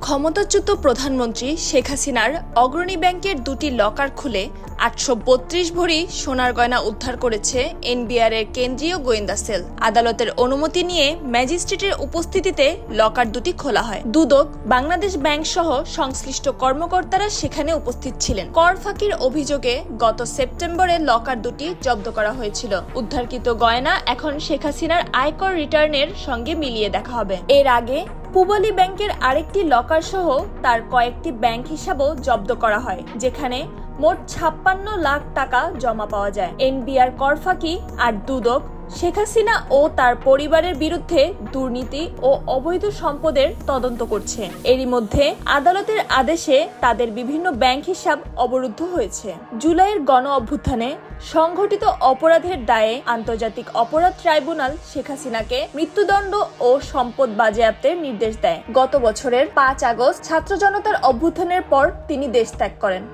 ক্ষমতাচ্যুত প্রধানমন্ত্রী শেখ হাসিনার অগ্রণী ব্যাংকের দুটি লকার খুলে ৮৩২ ভরি সোনার গয়না উদ্ধার করেছে এনবিআর এর কেন্দ্রীয় গোয়েন্দা সেল। আদালতের অনুমতি নিয়ে ম্যাজিস্ট্রেটের উপস্থিতিতে লকার দুটি খোলা হয়। দুদক, বাংলাদেশ ব্যাংক সহ সংশ্লিষ্ট কর্মকর্তারা সেখানে উপস্থিত ছিলেন। কর ফাঁকির অভিযোগে গত সেপ্টেম্বরে লকার দুটি জব্দ করা হয়েছিল। উদ্ধারকৃত গয়না এখন শেখ হাসিনার আয়কর রিটার্নের সঙ্গে মিলিয়ে দেখা হবে। এর আগে পূবালী ব্যাংকের আরেকটি লকার সহ তার কয়েকটি ব্যাংক হিসাবও জব্দ করা হয়, যেখানে মোট ৫৬ লাখ টাকা জমা পাওয়া যায়। এনবিআর, কর ফাঁকি আর দুদক শেখ হাসিনা ও তার পরিবারের বিরুদ্ধে দুর্নীতি ও অবৈধ সম্পদের তদন্ত করছে। এরই মধ্যে আদালতের আদেশে তাদের বিভিন্ন ব্যাংক হিসাব অবরুদ্ধ হয়েছে। জুলাইয়ের গণ অভ্যুত্থানে সংঘটিত অপরাধের দায়ে আন্তর্জাতিক অপরাধ ট্রাইব্যুনাল শেখ হাসিনাকে মৃত্যুদণ্ড ও সম্পদ বাজেয়াপ্তের নির্দেশ দেয়। গত বছরের ৫ আগস্ট ছাত্র জনতার অভ্যুত্থানের পর তিনি দেশ ত্যাগ করেন।